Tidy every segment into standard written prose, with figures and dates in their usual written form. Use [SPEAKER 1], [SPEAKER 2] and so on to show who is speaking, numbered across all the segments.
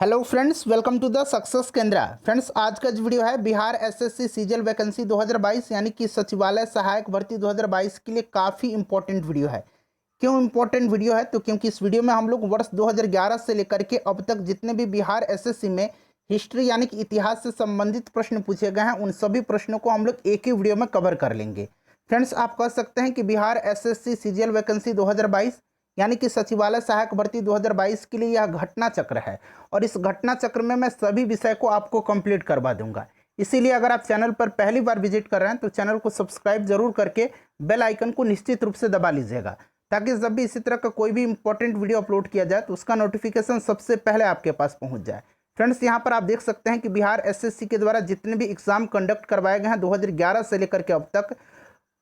[SPEAKER 1] Hello friends, welcome to the success Kendra. Friends, आज का जो वीडियो है बिहार एसएससी सीजीएल वैकेंसी 2022 यानी कि सचिवालय सहायक भर्ती 2022 के लिए काफ़ी इंपॉर्टेंट वीडियो है। क्यों इंपॉर्टेंट वीडियो है? तो क्योंकि इस वीडियो में हम लोग वर्ष 2011 से लेकर के अब तक जितने भी बिहार एसएससी में हिस्ट्री यानी कि इतिहास से संबंधित प्रश्न पूछे गए हैं, उन सभी प्रश्नों को हम लोग एक ही वीडियो में कवर कर लेंगे। फ्रेंड्स, आप कह सकते हैं कि बिहार एसएससी सीजीएल वैकेंसी 2022 यानी कि सचिवालय सहायक भर्ती 2022 के लिए यह घटना चक्र है और इस घटना चक्र में मैं सभी विषय को आपको कंप्लीट करवा दूंगा। इसीलिए अगर आप चैनल पर पहली बार विजिट कर रहे हैं तो चैनल को सब्सक्राइब जरूर करके बेल आइकन को निश्चित रूप से दबा लीजिएगा, ताकि जब भी इसी तरह का कोई भी इंपॉर्टेंट वीडियो अपलोड किया जाए तो उसका नोटिफिकेशन सबसे पहले आपके पास पहुंच जाए। फ्रेंड्स, यहाँ पर आप देख सकते हैं कि बिहार एसएससी के द्वारा जितने भी एग्जाम कंडक्ट करवाए गए हैं 2011 से लेकर के अब तक,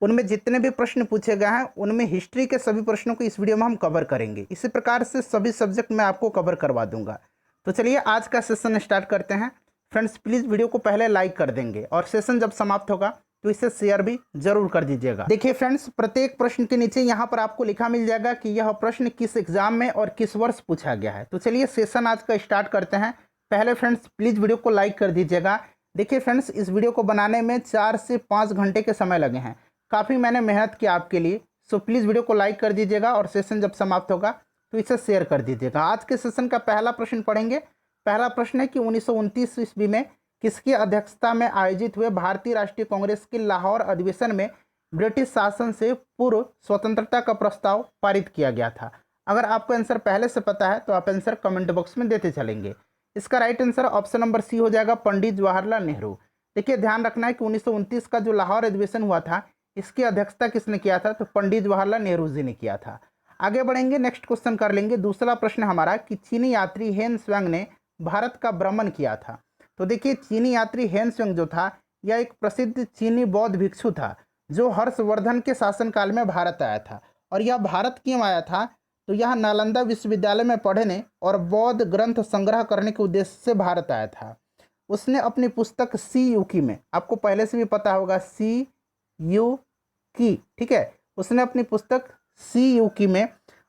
[SPEAKER 1] उनमें जितने भी प्रश्न पूछे गए हैं उनमें हिस्ट्री के सभी प्रश्नों को इस वीडियो में हम कवर करेंगे। इसी प्रकार से सभी सब्जेक्ट मैं आपको कवर करवा दूंगा। तो चलिए आज का सेशन स्टार्ट करते हैं। फ्रेंड्स, प्लीज़ वीडियो को पहले लाइक कर देंगे और सेशन जब समाप्त होगा तो इसे शेयर भी जरूर कर दीजिएगा। देखिए फ्रेंड्स, प्रत्येक प्रश्न के नीचे यहाँ पर आपको लिखा मिल जाएगा कि यह प्रश्न किस एग्जाम में और किस वर्ष पूछा गया है। तो चलिए सेशन आज का स्टार्ट करते हैं। पहले फ्रेंड्स प्लीज़ वीडियो को लाइक कर दीजिएगा। देखिए फ्रेंड्स, इस वीडियो को बनाने में 4 से 5 घंटे के समय लगे हैं। काफ़ी मैंने मेहनत की आपके लिए। सो प्लीज़ वीडियो को लाइक कर दीजिएगा और सेशन जब समाप्त होगा तो इसे शेयर कर दीजिएगा। आज के सेशन का पहला प्रश्न पढ़ेंगे। पहला प्रश्न है कि 1929 ईस्वी में किसकी अध्यक्षता में आयोजित हुए भारतीय राष्ट्रीय कांग्रेस के लाहौर अधिवेशन में ब्रिटिश शासन से पूर्व स्वतंत्रता का प्रस्ताव पारित किया गया था? अगर आपको आंसर पहले से पता है तो आप आंसर कमेंट बॉक्स में देते चलेंगे। इसका right answer option number C हो जाएगा, पंडित जवाहरलाल नेहरू। देखिए, ध्यान रखना है कि 1929 का जो लाहौर अधिवेशन हुआ था इसकी अध्यक्षता किसने किया था? तो पंडित जवाहरलाल नेहरू जी ने किया था। आगे बढ़ेंगे, नेक्स्ट क्वेश्चन कर लेंगे। दूसरा प्रश्न हमारा कि चीनी यात्री हेन त्सुआंग ने भारत का भ्रमण किया था। तो देखिए, चीनी यात्री हेन त्सुआंग जो था यह एक प्रसिद्ध चीनी बौद्ध भिक्षु था जो हर्षवर्धन के शासनकाल में भारत आया था। और यह भारत क्यों आया था? तो यह नालंदा विश्वविद्यालय में पढ़ने और बौद्ध ग्रंथ संग्रह करने के उद्देश्य से भारत आया था। उसने अपनी पुस्तक सी युकी में, आपको पहले से भी पता होगा सी यू की, ठीक है, उसने अपनी पुस्तक सी युकी में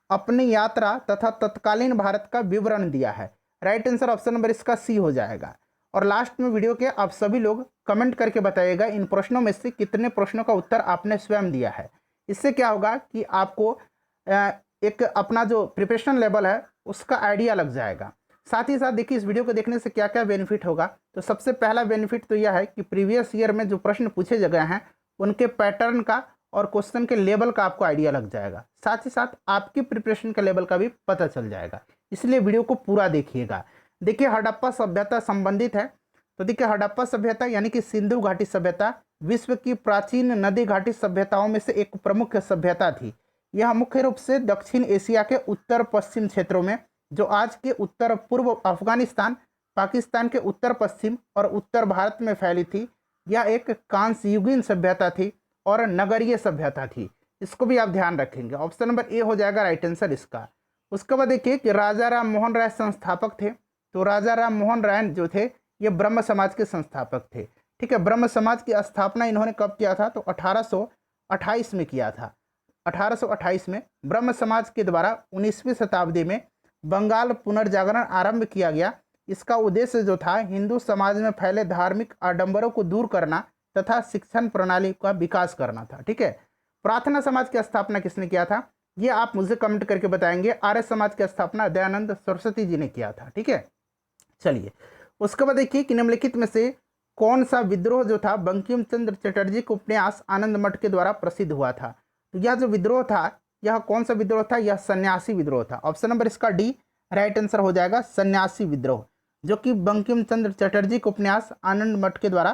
[SPEAKER 1] अपनी यात्रा तथा तत्कालीन भारत का विवरण दिया है। राइट आंसर ऑप्शन नंबर इसका सी हो जाएगा। और लास्ट में वीडियो के आप सभी लोग कमेंट करके बताइएगा इन प्रश्नों में से कितने प्रश्नों का उत्तर आपने स्वयं दिया है। इससे क्या होगा कि आपको एक अपना जो प्रिपरेशन लेवल है उसका आइडिया लग जाएगा। साथ ही साथ देखिए, इस वीडियो को देखने से क्या क्या बेनिफिट होगा। तो सबसे पहला बेनिफिट तो यह है कि प्रीवियस ईयर में जो प्रश्न पूछे गए हैं उनके पैटर्न का और क्वेश्चन के लेवल का आपको आइडिया लग जाएगा। साथ ही साथ आपकी प्रिपरेशन के लेवल का भी पता चल जाएगा। इसलिए वीडियो को पूरा देखिएगा। देखिए, हड़प्पा सभ्यता संबंधित है। तो देखिए, हड़प्पा सभ्यता यानी कि सिंधु घाटी सभ्यता विश्व की प्राचीन नदी घाटी सभ्यताओं में से एक प्रमुख सभ्यता थी। यह मुख्य रूप से दक्षिण एशिया के उत्तर पश्चिम क्षेत्रों में, जो आज के उत्तर पूर्व अफगानिस्तान, पाकिस्तान के उत्तर पश्चिम और उत्तर भारत में फैली थी। यह एक कांस्य युगीन सभ्यता थी और नगरीय सभ्यता थी। इसको भी आप ध्यान रखेंगे। ऑप्शन नंबर ए हो जाएगा राइट आंसर इसका। उसके बाद देखिए कि राजा राम मोहन राय संस्थापक थे। तो राजा राम मोहन राय जो थे ये ब्रह्म समाज के संस्थापक थे, ठीक है। ब्रह्म समाज की स्थापना इन्होंने कब किया था? तो 1828 में किया था। 1828 में ब्रह्म समाज के द्वारा 19वीं शताब्दी में बंगाल पुनर्जागरण आरंभ किया गया। इसका उद्देश्य जो था हिंदू समाज में फैले धार्मिक आडंबरों को दूर करना तथा शिक्षण प्रणाली का विकास करना था, ठीक है। प्रार्थना समाज की स्थापना किसने किया था? ये आप मुझे कमेंट करके बताएंगे। आर्य समाज की स्थापना दयानंद सरस्वती जी ने किया था, ठीक है। चलिए, उसके बाद देखिए कि निम्नलिखित में से कौन सा विद्रोह जो था बंकिम चंद्र चटर्जी के उपन्यास आनंद मठ के द्वारा प्रसिद्ध हुआ था? तो यह जो विद्रोह था यह कौन सा विद्रोह था? यह सन्यासी विद्रोह था। ऑप्शन नंबर इसका डी राइट आंसर हो जाएगा, सन्यासी विद्रोह, जो कि बंकिम चंद्र चटर्जी के उपन्यास आनंद मठ के द्वारा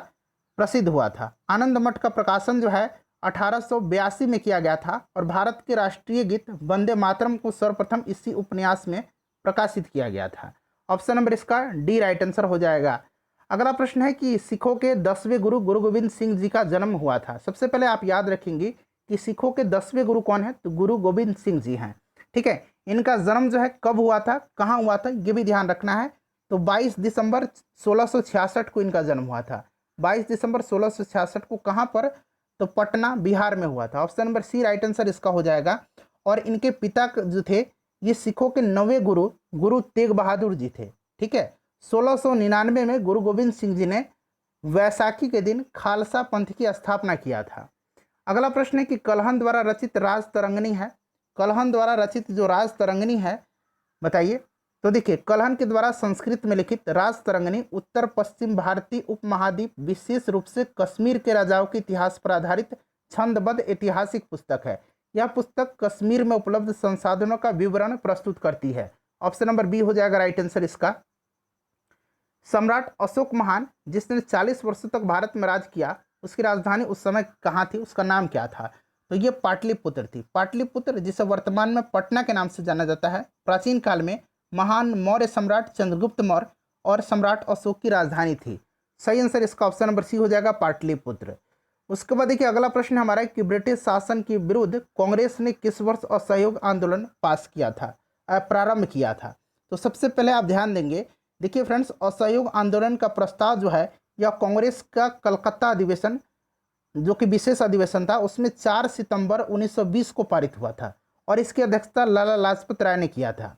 [SPEAKER 1] प्रसिद्ध हुआ था। आनंद मठ का प्रकाशन जो है 1882 में किया गया था और भारत के राष्ट्रीय गीत वंदे मातरम को सर्वप्रथम इसी उपन्यास में प्रकाशित किया गया था। ऑप्शन नंबर इसका डी राइट आंसर हो जाएगा। अगला प्रश्न है कि सिखों के 10वें गुरु गुरु गोविंद सिंह जी का जन्म हुआ था। सबसे पहले आप याद रखेंगे कि सिखों के 10वें गुरु कौन है? तो गुरु गोविंद सिंह जी हैं, ठीक है। इनका जन्म जो है कब हुआ था, कहाँ हुआ था, ये भी ध्यान रखना है। तो 22 दिसंबर 1666 को इनका जन्म हुआ था। 22 दिसंबर 1666 को कहाँ पर? तो पटना, बिहार में हुआ था। Option number C right answer इसका हो जाएगा। और इनके पिता जो थे ये सिखों के 9वें गुरु गुरु तेग बहादुर जी थे, ठीक है। 1699 में गुरु गोविंद सिंह जी ने वैसाखी के दिन खालसा पंथ की स्थापना किया था। अगला प्रश्न है कि कल्हण द्वारा रचित राज तरंगिणी है, कल्हण द्वारा रचित जो राज तरंगिणी है बताइए। तो देखिए, कल्हण के द्वारा संस्कृत में लिखित राज तरंगिणी उत्तर पश्चिम भारतीय उपमहाद्वीप विशेष रूप से कश्मीर के राजाओं के इतिहास पर आधारित छंदबद्ध ऐतिहासिक पुस्तक है। यह पुस्तक कश्मीर में उपलब्ध संसाधनों का विवरण प्रस्तुत करती है। ऑप्शन नंबर बी हो जाएगा राइट आंसर इसका। सम्राट अशोक महान जिसने 40 वर्षों तक भारत में राज किया, उसकी राजधानी उस समय कहाँ थी, उसका नाम क्या था? तो ये पाटलिपुत्र थी। पाटलिपुत्र जिसे वर्तमान में पटना के नाम से जाना जाता है, प्राचीन काल में महान मौर्य सम्राट चंद्रगुप्त मौर्य और सम्राट अशोक की राजधानी थी। सही आंसर इसका ऑप्शन नंबर सी हो जाएगा, पाटलिपुत्र। उसके बाद देखिए अगला प्रश्न हमारा कि ब्रिटिश शासन के विरुद्ध कांग्रेस ने किस वर्ष असहयोग आंदोलन पास किया था, प्रारंभ किया था? तो सबसे पहले आप ध्यान देंगे, देखिए फ्रेंड्स, असहयोग आंदोलन का प्रस्ताव जो है यह कांग्रेस का कलकत्ता अधिवेशन जो कि विशेष अधिवेशन था, उसमें 4 सितंबर 1920 को पारित हुआ था और इसकी अध्यक्षता लाला लाजपत राय ने किया था।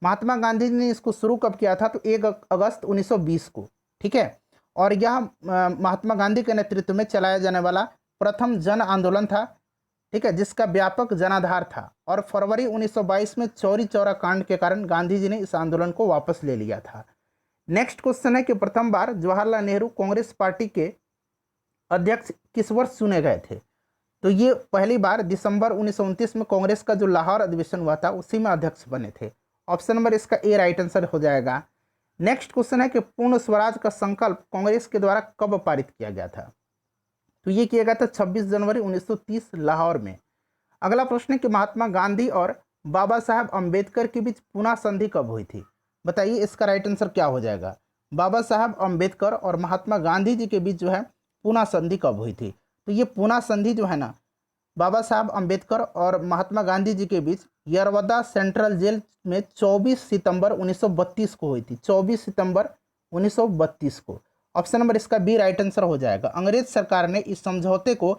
[SPEAKER 1] महात्मा गांधी ने इसको शुरू कब किया था? तो 1 अगस्त 1920 को, ठीक है। और यह महात्मा गांधी के नेतृत्व में चलाया जाने वाला प्रथम जन आंदोलन था, ठीक है, जिसका व्यापक जनाधार था। और फरवरी 1922 में चौरी चौरा कांड के कारण गांधी जी ने इस आंदोलन को वापस ले लिया था। नेक्स्ट क्वेश्चन है कि प्रथम बार जवाहरलाल नेहरू कांग्रेस पार्टी के अध्यक्ष किस वर्ष चुने गए थे? तो ये पहली बार दिसंबर 1929 में कांग्रेस का जो लाहौर अधिवेशन हुआ था उसी में अध्यक्ष बने थे। ऑप्शन नंबर इसका ए राइट आंसर हो जाएगा। नेक्स्ट क्वेश्चन है कि पूर्ण स्वराज का संकल्प कांग्रेस के द्वारा कब पारित किया गया था? तो ये किया गया था 26 जनवरी 1930 लाहौर में। अगला प्रश्न है कि महात्मा गांधी और बाबा साहब अम्बेडकर के बीच पुनः संधि कब हुई थी? बताइए इसका राइट आंसर क्या हो जाएगा। बाबा साहब अम्बेडकर और महात्मा गांधी जी के बीच जो है पुनः संधि कब हुई थी? तो ये पुनः संधि जो है ना, बाबा साहब अम्बेडकर और महात्मा गांधी जी के बीच यरवदा सेंट्रल जेल में 24 सितंबर 1932 को हुई थी। 24 सितंबर 1932 को। ऑप्शन नंबर इसका बी राइट आंसर हो जाएगा। अंग्रेज सरकार ने इस समझौते को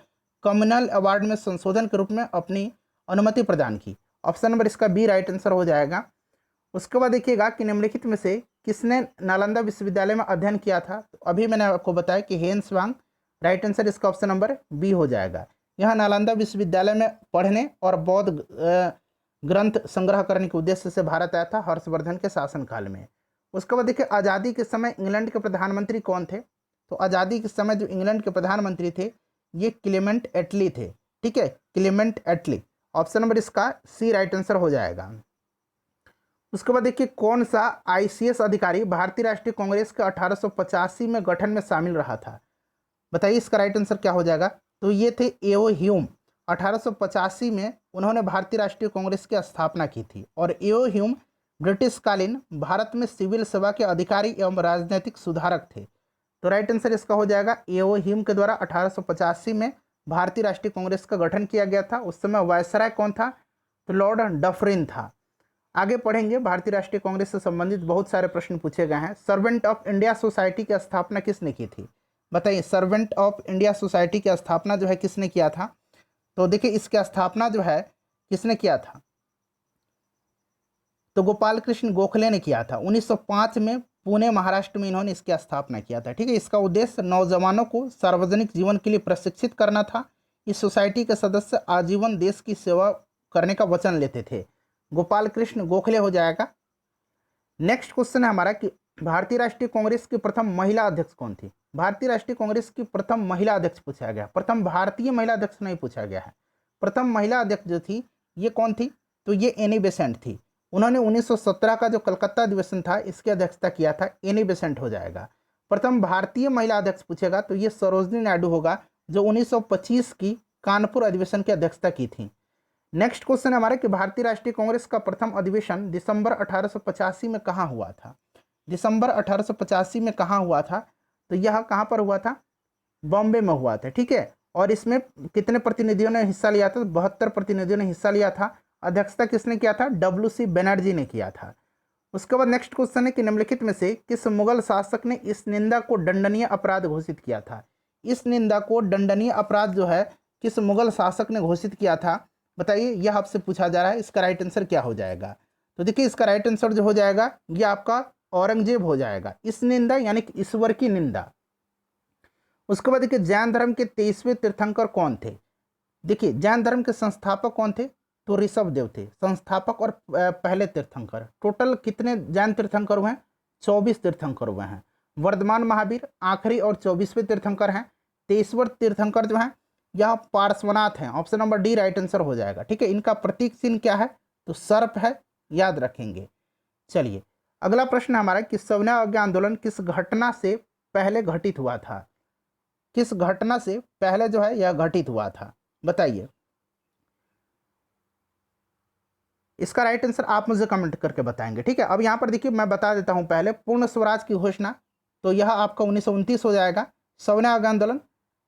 [SPEAKER 1] कम्युनल अवार्ड में संशोधन के रूप में अपनी अनुमति प्रदान की। ऑप्शन नंबर इसका बी राइट आंसर हो जाएगा। उसके बाद देखिएगा कि निम्नलिखित में से किसने नालंदा विश्वविद्यालय में अध्ययन किया था? तो अभी मैंने आपको बताया कि हेन्स वांग। राइट आंसर इसका ऑप्शन नंबर बी हो जाएगा। यह नालंदा विश्वविद्यालय में पढ़ने और बौद्ध ग्रंथ संग्रह करने के उद्देश्य से भारत आया था हर्षवर्धन के शासनकाल में। उसके बाद देखिए आज़ादी के समय इंग्लैंड के प्रधानमंत्री कौन थे? तो आज़ादी के समय जो इंग्लैंड के प्रधानमंत्री थे ये क्लेमेंट एटली थे, ठीक है, क्लेमेंट एटली। ऑप्शन नंबर इसका सी राइट आंसर हो जाएगा। उसके बाद देखिए कौन सा ICS अधिकारी भारतीय राष्ट्रीय कांग्रेस के 1885 में गठन में शामिल रहा था? बताइए इसका राइट आंसर क्या हो जाएगा। तो ये थे एओ ह्यूम। 1885 में उन्होंने भारतीय राष्ट्रीय कांग्रेस की स्थापना की थी और एओ ह्यूम ब्रिटिशकालीन भारत में सिविल सेवा के अधिकारी एवं राजनीतिक सुधारक थे। तो राइट आंसर इसका हो जाएगा एओ ह्यूम के द्वारा 1885 में भारतीय राष्ट्रीय कांग्रेस का गठन किया गया था। उस समय वायसराय कौन था? तो लॉर्ड डफरिन था। आगे पढ़ेंगे, भारतीय राष्ट्रीय कांग्रेस से संबंधित बहुत सारे प्रश्न पूछे गए हैं। सर्वेंट ऑफ इंडिया सोसाइटी की स्थापना किसने की थी? बताइए सर्वेंट ऑफ इंडिया सोसाइटी की स्थापना जो है किसने किया था? तो देखिए इसकी स्थापना जो है किसने किया था? तो गोपाल कृष्ण गोखले ने किया था। 1905 में पुणे महाराष्ट्र में इन्होंने इसकी स्थापना किया था, ठीक है। इसका उद्देश्य नौजवानों को सार्वजनिक जीवन के लिए प्रशिक्षित करना था। इस सोसाइटी के सदस्य आजीवन देश की सेवा करने का वचन लेते थे। गोपाल कृष्ण गोखले हो जाएगा। नेक्स्ट क्वेश्चन है हमारा कि भारतीय राष्ट्रीय कांग्रेस की प्रथम महिला अध्यक्ष कौन थी? भारतीय राष्ट्रीय कांग्रेस की प्रथम महिला अध्यक्ष पूछा गया, प्रथम भारतीय महिला अध्यक्ष नहीं पूछा गया है। प्रथम महिला अध्यक्ष जो थी ये कौन थी? तो ये एनी बेसेंट थी। उन्होंने 1917 का जो कलकत्ता अधिवेशन था इसकी अध्यक्षता किया था। एनी बेसेंट हो जाएगा। प्रथम भारतीय महिला अध्यक्ष पूछेगा तो ये सरोजनी नायडू होगा जो 1925 की कानपुर अधिवेशन की अध्यक्षता की थी। नेक्स्ट क्वेश्चन हमारा कि भारतीय राष्ट्रीय कांग्रेस का प्रथम अधिवेशन दिसंबर 1885 में कहाँ हुआ था? दिसंबर 1885 में कहाँ हुआ था? तो यह कहाँ पर हुआ था? बॉम्बे में हुआ था, ठीक है। और इसमें कितने प्रतिनिधियों ने हिस्सा लिया था? 72 प्रतिनिधियों ने हिस्सा लिया था। अध्यक्षता किसने किया था? WC बनर्जी ने किया था। उसके बाद नेक्स्ट क्वेश्चन है कि निम्नलिखित में से किस मुगल शासक ने इस निंदा को दंडनीय अपराध घोषित किया था? इस निंदा को दंडनीय अपराध जो है किस मुगल शासक ने घोषित किया था? बताइए, यह आपसे पूछा जा रहा है। इसका राइट आंसर क्या हो जाएगा? तो देखिए इसका राइट आंसर जो हो जाएगा ये आपका औरंगजेब हो जाएगा। इस निंदा यानी कि ईश्वर की निंदा। उसके बाद देखिए जैन धर्म के 23वें तीर्थंकर कौन थे। देखिए जैन धर्म के संस्थापक कौन थे, तो ऋषभ देव थे संस्थापक और पहले तीर्थंकर। टोटल कितने जैन तीर्थंकर हुए हैं, 24 तीर्थंकर हुए हैं। वर्धमान महावीर आखिरी और 24वें तीर्थंकर हैं। 23वें तीर्थंकर जो हैं यह पार्श्वनाथ हैं। Option number D right answer हो जाएगा। ठीक है, इनका प्रतीक चिन्ह क्या है, तो सर्प है, याद रखेंगे। चलिए अगला प्रश्न हमारा कि सविनय अवज्ञा आंदोलन किस घटना से पहले घटित हुआ था। किस घटना से पहले जो है यह घटित हुआ था, बताइए। इसका राइट आंसर आप मुझे कमेंट करके बताएंगे। ठीक है, अब यहाँ पर देखिए मैं बता देता हूँ पहले पूर्ण स्वराज की घोषणा, तो यह आपका 1929 हो जाएगा। सविनय अवज्ञा आंदोलन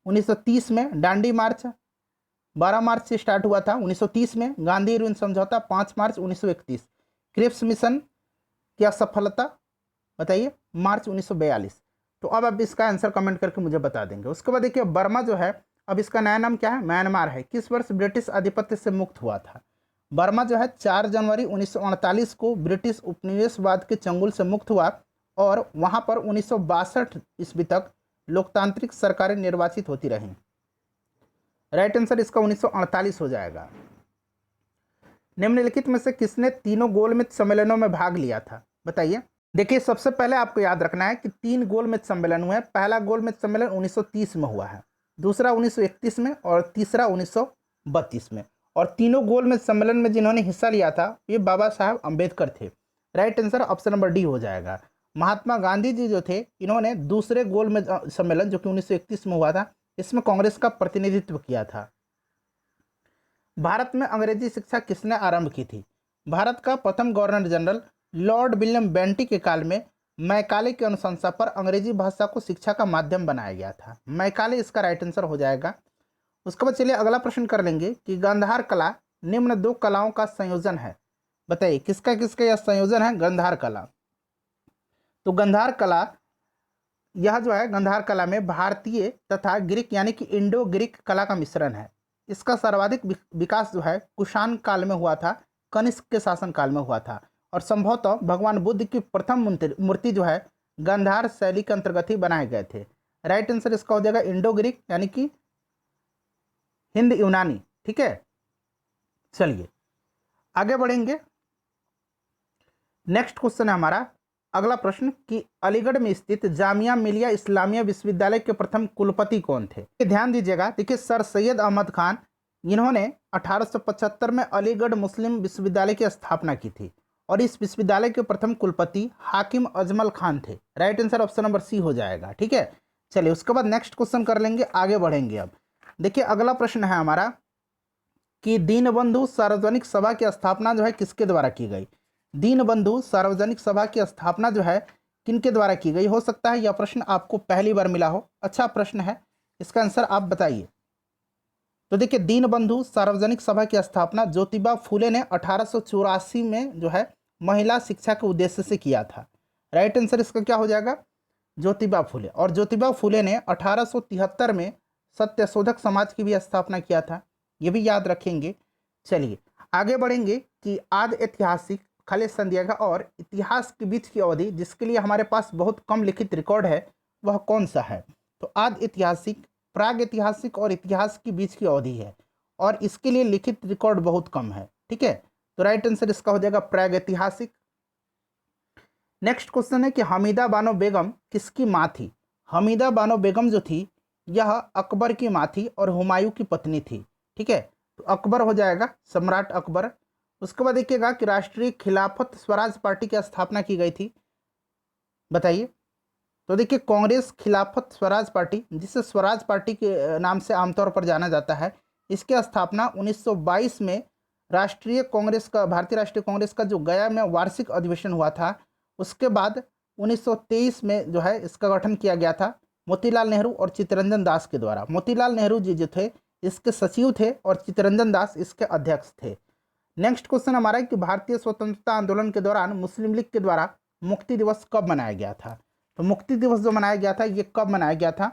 [SPEAKER 1] 1930 में। डांडी मार्च 12 मार्च से स्टार्ट हुआ था 1930 में। गांधी इरविन समझौता 5 मार्च 1931। क्रिप्स मिशन की असफलता बताइए मार्च 1942। तो अब आप इसका आंसर कमेंट करके मुझे बता देंगे। उसके बाद देखिए बर्मा जो है अब इसका नया नाम क्या है, म्यांमार है। किस वर्ष ब्रिटिश आधिपत्य से मुक्त हुआ था। बर्मा जो है 4 जनवरी 1948 को ब्रिटिश उपनिवेशवाद के चंगुल से मुक्त हुआ और वहां पर 1962 ईस्वी तक लोकतांत्रिक सरकारें निर्वाचित होती रहीं। राइट आंसर इसका 1948 हो जाएगा। निम्नलिखित में से किसने तीनों गोलमेज सम्मेलनों में भाग लिया था, बताइए। देखिए सबसे पहले आपको याद रखना है कि 3 गोलमेज सम्मेलन हुए। पहला गोलमेज सम्मेलन 1930 में हुआ है, दूसरा 1931 में और तीसरा 1932 में। और तीनों गोलमेज सम्मेलन में जिन्होंने हिस्सा लिया था ये बाबा साहब अम्बेडकर थे। Right answer option number D हो जाएगा। महात्मा गांधी जी जो थे इन्होंने दूसरे गोलमेज सम्मेलन जो कि 1931 में हुआ था इसमें कांग्रेस का प्रतिनिधित्व किया था। भारत में अंग्रेजी शिक्षा किसने आरंभ की थी। भारत का प्रथम governor general Lord William Bentinck के काल में मैकाले की अनुशंसा पर अंग्रेजी भाषा को शिक्षा का माध्यम बनाया गया था। मैकाले इसका राइट आंसर हो जाएगा। उसके बाद चलिए अगला प्रश्न कर लेंगे कि गांधार कला निम्न 2 कलाओं का संयोजन है, बताइए किसका किसका यह संयोजन है गांधार कला। तो गांधार कला यह जो है गांधार कला में भारतीय तथा ग्रीक यानी कि इंडो ग्रीक कला का मिश्रण है। इसका सर्वाधिक विकास जो है कुषाण काल में हुआ था, कनिष्क के शासन काल में हुआ था और संभवतः भगवान बुद्ध की प्रथम मूर्ति जो है गांधार शैली के अंतर्गत ही बनाए गए थे। राइट आंसर इसका हो जाएगा इंडो ग्रीक यानी कि हिंद यूनानी। ठीक है, चलिए आगे बढ़ेंगे। नेक्स्ट क्वेश्चन है हमारा अगला प्रश्न कि अलीगढ़ में स्थित जामिया मिलिया इस्लामिया विश्वविद्यालय के प्रथम कुलपति कौन थे। ध्यान दीजिएगा, देखिए सर सैयद अहमद खान इन्होंने 1875 में अलीगढ़ मुस्लिम विश्वविद्यालय की स्थापना की थी और इस विश्वविद्यालय के प्रथम कुलपति हाकिम अजमल खान थे। Right answer option number C हो जाएगा। ठीक है, चलिए उसके बाद नेक्स्ट क्वेश्चन कर लेंगे, आगे बढ़ेंगे। अब देखिए अगला प्रश्न है हमारा कि दीनबंधु सार्वजनिक सभा की स्थापना जो है किसके द्वारा की गई। दीनबंधु सार्वजनिक सभा की स्थापना जो है किनके द्वारा की गई। हो सकता है यह प्रश्न आपको पहली बार मिला हो, अच्छा प्रश्न है, इसका आंसर आप बताइए। तो देखिए दीनबंधु सार्वजनिक सभा की स्थापना ज्योतिबा फूले ने 1884 में जो है महिला शिक्षा के उद्देश्य से किया था। राइट आंसर इसका क्या हो जाएगा, ज्योतिबा फूले। और ज्योतिबा फूले ने 1873 में सत्यशोधक समाज की भी स्थापना किया था, ये भी याद रखेंगे। चलिए आगे बढ़ेंगे कि आदि ऐतिहासिक खाली स्थान दिया गया और इतिहास के बीच की अवधि जिसके लिए हमारे पास बहुत कम लिखित रिकॉर्ड है वह कौन सा है। तो आदि ऐतिहासिक, प्राग ऐतिहासिक और इतिहास के बीच की अवधि है और इसके लिए लिखित रिकॉर्ड बहुत कम है। ठीक है, तो राइट आंसर इसका हो जाएगा प्राग ऐतिहासिक। नेक्स्ट क्वेश्चन है कि हमीदा बानो बेगम किसकी माँ थी। हमीदा बानो बेगम जो थी यह अकबर की माँ थी और हुमायूं की पत्नी थी। ठीक है, तो अकबर हो जाएगा, सम्राट अकबर। उसके बाद देखिएगा कि राष्ट्रीय खिलाफत स्वराज पार्टी की स्थापना की गई थी, बताइए। तो देखिए कांग्रेस खिलाफत स्वराज पार्टी, जिसे स्वराज पार्टी के नाम से आमतौर पर जाना जाता है, इसकी स्थापना 1922 में राष्ट्रीय कांग्रेस का, भारतीय राष्ट्रीय कांग्रेस का जो गया में वार्षिक अधिवेशन हुआ था उसके बाद 1923 में जो है इसका गठन किया गया था मोतीलाल नेहरू और चित्तरंजन दास के द्वारा। मोतीलाल नेहरू जी जो थे इसके सचिव थे और चित्तरंजन दास इसके अध्यक्ष थे। नेक्स्ट क्वेश्चन हमारा है कि भारतीय स्वतंत्रता आंदोलन के दौरान मुस्लिम लीग के द्वारा मुक्ति दिवस कब मनाया गया था। तो मुक्ति दिवस जो मनाया गया था ये कब मनाया गया था।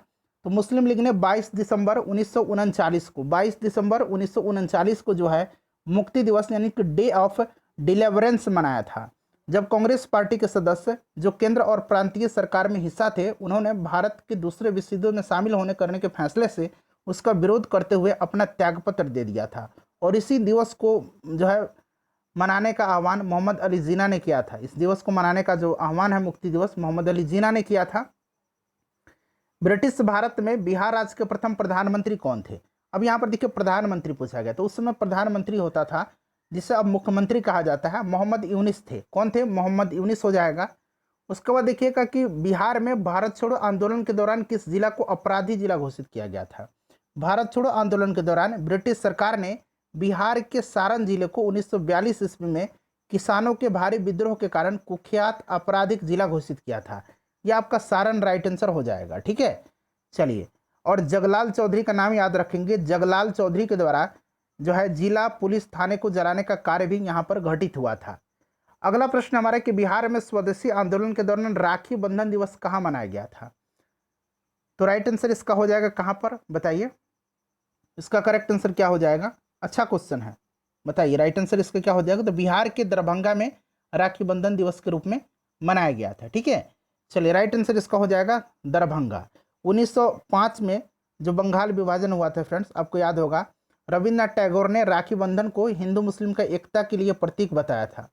[SPEAKER 1] तो मुस्लिम लीग ने 22 दिसंबर 1939 को 22 दिसंबर 1939 को जो है मुक्ति दिवस यानी कि डे ऑफ डिलीवरेंस मनाया था। जब कांग्रेस पार्टी के सदस्य जो केंद्र और प्रांतीय सरकार में हिस्सा थे, उन्होंने भारत के दूसरे विश्व युद्ध में शामिल होने करने के फैसले से उसका विरोध करते हुए अपना त्यागपत्र दे दिया था। और इसी दिवस को जो है मनाने का आह्वान मोहम्मद अली जिन्ना ने किया था। इस दिवस को मनाने का जो आह्वान है, मुक्ति दिवस, मोहम्मद अली जिन्ना ने किया था। ब्रिटिश भारत में बिहार राज्य के प्रथम प्रधानमंत्री कौन थे? अब यहाँ पर देखिए प्रधानमंत्री पूछा गया, तो उस समय प्रधानमंत्री होता था जिसे अब मुख्यमंत्री कहा जाता है, मोहम्मद यूनिस थे। कौन थे? मोहम्मद यूनिस हो जाएगा। उसके बाद देखिएगा कि बिहार में भारत छोड़ो आंदोलन के दौरान किस जिला को अपराधी जिला घोषित किया गया था? भारत छोड़ो आंदोलन के दौरान ब्रिटिश सरकार ने बिहार के सारण जिले को 1942 ईस्वी में किसानों के भारी विद्रोह के कारण कुख्यात आपराधिक जिला घोषित किया था। यह आपका सारण राइट आंसर हो जाएगा। ठीक है, चलिए। और जगलाल चौधरी का नाम याद रखेंगे। जगलाल चौधरी के द्वारा जो है जिला पुलिस थाने को जलाने का कार्य भी यहाँ पर घटित हुआ था। अगला प्रश्न हमारा कि बिहार में स्वदेशी आंदोलन के दौरान राखी बंधन दिवस कहाँ मनाया गया था? तो राइट आंसर इसका हो जाएगा कहाँ पर, बताइए। इसका करेक्ट आंसर क्या हो जाएगा? अच्छा क्वेश्चन है, बताइए राइट आंसर इसका क्या हो जाएगा? तो बिहार के दरभंगा में राखी बंधन दिवस के रूप में मनाया गया था। ठीक है, चलिए राइट आंसर इसका हो जाएगा दरभंगा। 1905 में जो बंगाल विभाजन हुआ था फ्रेंड्स, आपको याद होगा, रविन्द्रनाथ टैगोर ने राखी बंधन को हिंदू मुस्लिम का एकता के लिए प्रतीक बताया था।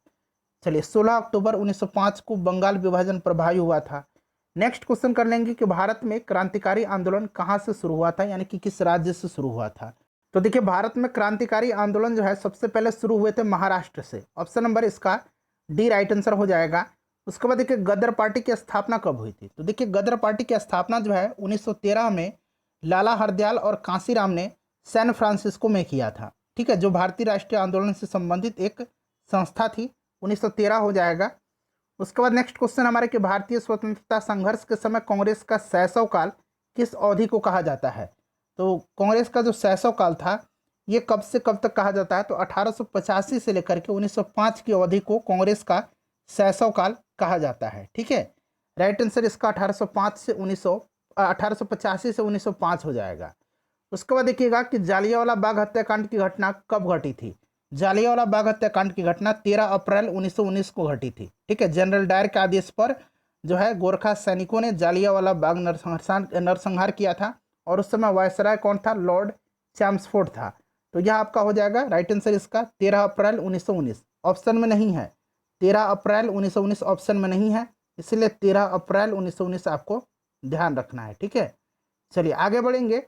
[SPEAKER 1] चलिए 16 अक्टूबर 1905 को बंगाल विभाजन प्रभावी हुआ था। नेक्स्ट क्वेश्चन कर लेंगे कि भारत में क्रांतिकारी आंदोलन कहाँ से शुरू हुआ था, यानी कि किस राज्य से शुरू हुआ था? तो देखिए भारत में क्रांतिकारी आंदोलन जो है सबसे पहले शुरू हुए थे महाराष्ट्र से। ऑप्शन नंबर इसका डी राइट आंसर हो जाएगा। उसके बाद देखिए गदर पार्टी की स्थापना कब हुई थी? तो देखिए गदर पार्टी की स्थापना जो है 1913 में लाला हरदयाल और कांसीराम ने सैन फ्रांसिस्को में किया था। ठीक है, जो भारतीय राष्ट्रीय आंदोलन से संबंधित एक संस्था थी। 1913 हो जाएगा। उसके बाद नेक्स्ट क्वेश्चन हमारे कि भारतीय स्वतंत्रता संघर्ष के समय कांग्रेस का शैशव काल किस अवधि को कहा जाता है? तो कांग्रेस का जो शैशव काल था ये कब से कब तक कहा जाता है? तो 1885 से लेकर के 1905 की अवधि को कांग्रेस का शैशव काल कहा जाता है। ठीक है, राइट आंसर इसका 1885 से 1905 हो जाएगा। उसके बाद देखिएगा कि जालियांवाला बाग हत्याकांड की घटना कब घटी थी? जालियांवाला बाग हत्याकांड की घटना 13 अप्रैल 1919 को घटी थी। ठीक है, जनरल डायर के आदेश पर जो है गोरखा सैनिकों ने जालियांवाला बाग नरसंहार किया था। और उस समय वायसराय कौन था? लॉर्ड चैम्सफोर्ड था। तो यह आपका हो जाएगा राइट आंसर इसका 13 अप्रैल 1919। ऑप्शन में नहीं है, 13 अप्रैल 1919 ऑप्शन में नहीं है, इसलिए 13 अप्रैल 1919 आपको ध्यान रखना है। ठीक है, चलिए आगे बढ़ेंगे।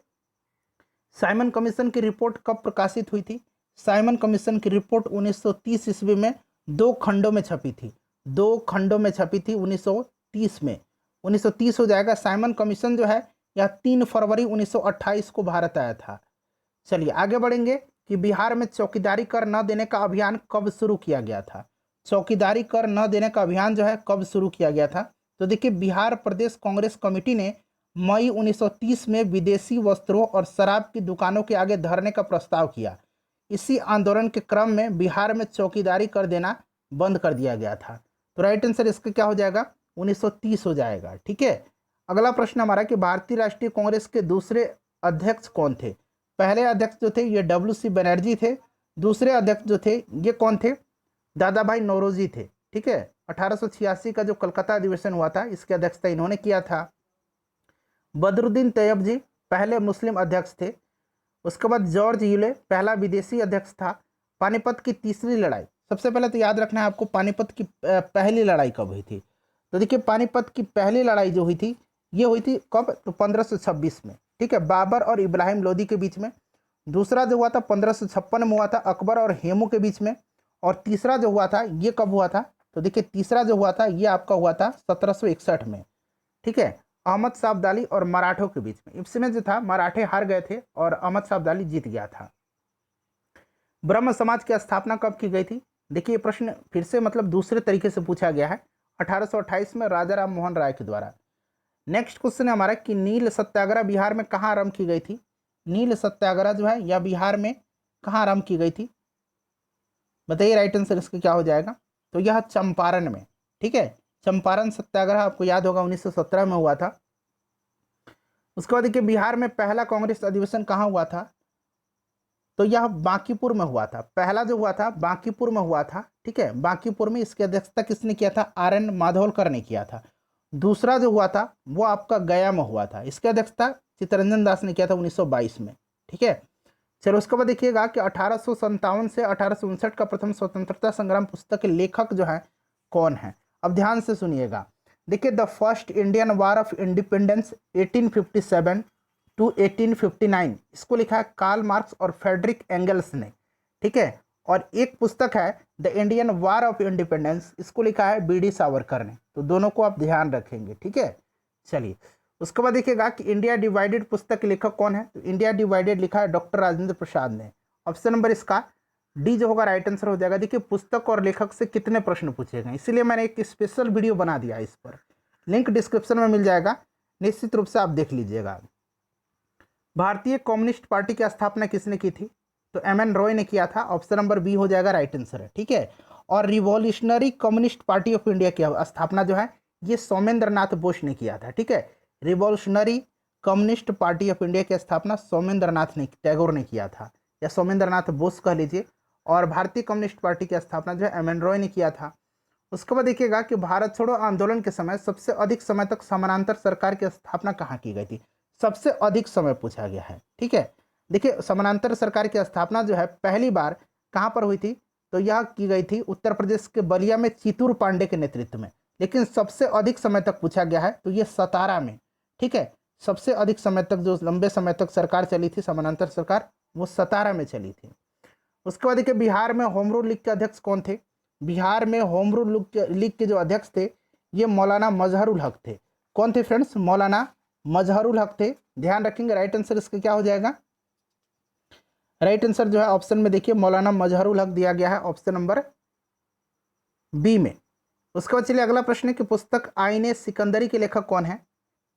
[SPEAKER 1] साइमन कमीशन की रिपोर्ट कब प्रकाशित हुई थी? साइमन कमीशन की रिपोर्ट 1930 ईस्वी में 2 खंडों में छपी थी। 2 खंडों में छपी थी 1930 में। 1930 हो जाएगा। साइमन कमीशन जो है यह 3 फरवरी 1928 को भारत आया था। चलिए आगे बढ़ेंगे कि बिहार में चौकीदारी कर न देने का अभियान कब शुरू किया गया था? चौकीदारी कर न देने का अभियान जो है कब शुरू किया गया था? तो देखिए बिहार प्रदेश कांग्रेस कमेटी ने मई 1930 में विदेशी वस्त्रों और शराब की दुकानों के आगे धरने का प्रस्ताव किया। इसी आंदोलन के क्रम में बिहार में चौकीदारी कर देना बंद कर दिया गया था। तो राइट आंसर इसका क्या हो जाएगा? 1930 हो जाएगा। ठीक है, अगला प्रश्न हमारा कि भारतीय राष्ट्रीय कांग्रेस के दूसरे अध्यक्ष कौन थे? पहले अध्यक्ष जो थे ये WC बनर्जी थे। दूसरे अध्यक्ष जो थे ये कौन थे? दादा भाई नौरोजी थे। ठीक है, 1886 का जो कलकत्ता अधिवेशन हुआ था इसकी अध्यक्षता इन्होंने किया था। बदरुद्दीन तैयब जी पहले मुस्लिम अध्यक्ष थे। उसके बाद जॉर्ज यूले पहला विदेशी अध्यक्ष था। पानीपत की तीसरी लड़ाई, सबसे पहले तो याद रखना है आपको पानीपत की पहली लड़ाई कब हुई थी? तो देखिए पानीपत की पहली लड़ाई जो हुई थी ये हुई थी कब? तो 1526 में। ठीक है, बाबर और इब्राहिम लोदी के बीच में। दूसरा जो हुआ था 1556 में हुआ था अकबर और हेमू के बीच में। और तीसरा जो हुआ था ये कब हुआ था? तो देखिए तीसरा जो हुआ था ये आपका हुआ था 1761 में। ठीक है, अहमद शाह अब्दाली और मराठों के बीच में। इस समय जो था मराठे हार गए थे और अहमद शाह अब्दाली जीत गया था। ब्रह्म समाज की स्थापना कब की गई थी? देखिए ये प्रश्न फिर से मतलब दूसरे तरीके से पूछा गया है। 1828 में राजा राम मोहन राय के द्वारा। नेक्स्ट क्वेश्चन है हमारा कि नील सत्याग्रह बिहार में कहाँ आरंभ की गई थी? नील सत्याग्रह जो है यह बिहार में कहाँ आरंभ की गई थी? बताइए राइट आंसर इसका क्या हो जाएगा? तो यह चंपारण में। ठीक है, चंपारण सत्याग्रह आपको याद होगा 1917 में हुआ था। उसके बाद देखिए बिहार में पहला कांग्रेस अधिवेशन कहाँ हुआ था? तो यह बांकीपुर में हुआ था। पहला जो हुआ था बांकीपुर में हुआ था, ठीक है, बांकीपुर में। इसकी अध्यक्षता किसने किया था? RN माधवलकर ने किया था। दूसरा जो हुआ था वो आपका गया में हुआ था, इसकी अध्यक्षता चित्तरंजन दास ने किया था 1922 में, ठीक है। चलो उसके बाद देखिएगा कि 1857 से 1859 का प्रथम स्वतंत्रता संग्राम पुस्तक के लेखक जो है कौन है? अब ध्यान से सुनिएगा। देखिए, the first Indian war of independence 1857 to 1859, इसको लिखा है कार्ल मार्क्स और फ्रेडरिक एंगल्स ने, ठीक है। और एक पुस्तक है the Indian war of independence, इसको लिखा है BD सावरकर ने। तो दोनों को आप ध्यान रखेंगे, ठीक है। चलिए उसके बाद देखिएगा कि इंडिया डिवाइडेड पुस्तक के लेखक कौन है? तो इंडिया डिवाइडेड लिखा है डॉक्टर राजेंद्र प्रसाद ने। ऑप्शन नंबर इसका डी जो होगा राइट आंसर हो जाएगा। देखिए, पुस्तक और लेखक से कितने प्रश्न पूछे गए, इसीलिए मैंने एक स्पेशल वीडियो बना दिया इस पर, लिंक डिस्क्रिप्शन में मिल जाएगा, निश्चित रूप से आप देख लीजिएगा। भारतीय कम्युनिस्ट पार्टी की स्थापना किसने की थी? तो MN रॉय ने किया था। ऑप्शन नंबर बी हो जाएगा राइट आंसर है, ठीक है। और revolutionary communist party of India की स्थापना जो है ये सोमेंद्र नाथ बोस ने किया था, ठीक है। Revolutionary communist party of India की स्थापना सोमेंद्र नाथ ने टैगोर ने किया था, या सोमेंद्र नाथ बोस कह लीजिए। और भारतीय कम्युनिस्ट पार्टी की स्थापना जो है MN रॉय ने किया था। उसके बाद देखिएगा कि भारत छोड़ो आंदोलन के समय सबसे अधिक समय तक समानांतर सरकार की स्थापना कहाँ की गई थी? सबसे अधिक समय पूछा गया है, ठीक है। देखिए, समानांतर सरकार की स्थापना जो है पहली बार कहाँ पर हुई थी? तो यह की गई थी उत्तर प्रदेश के बलिया में चित्तूर पांडे के नेतृत्व में। लेकिन सबसे अधिक समय तक पूछा गया है तो ये सतारा में, ठीक है। सबसे अधिक समय तक, जो लंबे समय तक सरकार चली थी समानांतर सरकार, वो सतारा में चली थी। उसके बाद देखिए, बिहार में होम रूल लीग के अध्यक्ष कौन थे? बिहार में होम रूल लीग के जो अध्यक्ष थे ये मौलाना मजहरुल हक थे। कौन थे फ्रेंड्स? मौलाना मजहरुल हक थे। ध्यान रखेंगे, राइट आंसर इसका क्या हो जाएगा? राइट आंसर जो है ऑप्शन में देखिए मौलाना मजहरुल हक दिया गया है, ऑप्शन नंबर बी में। उसके बाद चलिए अगला प्रश्न है कि पुस्तक आईने सिकंदरी के लेखक कौन है?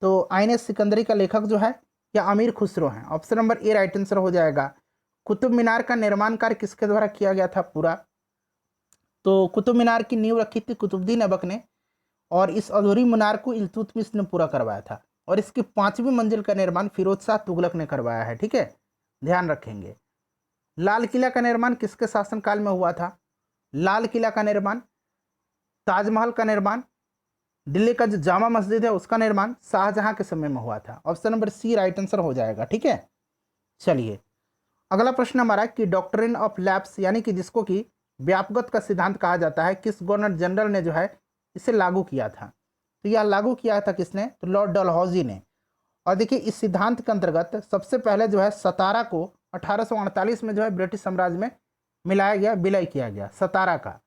[SPEAKER 1] तो आईने सिकंदरी का लेखक जो है या अमीर खुसरो है। Option number A right answer हो जाएगा। कुतुब मीनार का निर्माण कार्य किसके द्वारा किया गया था पूरा? तो कुतुब मीनार की नींव रखी थी कुतुबुद्दीन ऐबक ने, और इस अधूरी मीनार को इल्तुतमिश ने पूरा करवाया था। और इसकी 5वीं मंजिल का निर्माण फिरोज शाह तुगलक ने करवाया है, ठीक है, ध्यान रखेंगे। लाल किला का निर्माण किसके शासनकाल में हुआ था? लाल किला का निर्माण, ताजमहल का निर्माण, दिल्ली का जो जामा मस्जिद है उसका निर्माण शाहजहां के समय में हुआ था। Option number C right answer हो जाएगा, ठीक है। चलिए अगला प्रश्न हमारा कि डॉक्ट्रिन ऑफ लैप्स, यानी कि जिसको कि व्यापकता का सिद्धांत कहा जाता है, किस गवर्नर जनरल ने जो है इसे लागू किया था? तो यह लागू किया था किसने? तो लॉर्ड डलहौजी ने। और देखिए, इस सिद्धांत के अंतर्गत सबसे पहले जो है सतारा को 1848 में जो है ब्रिटिश साम्राज्य में मिलाया गया, विलय किया गया सतारा का।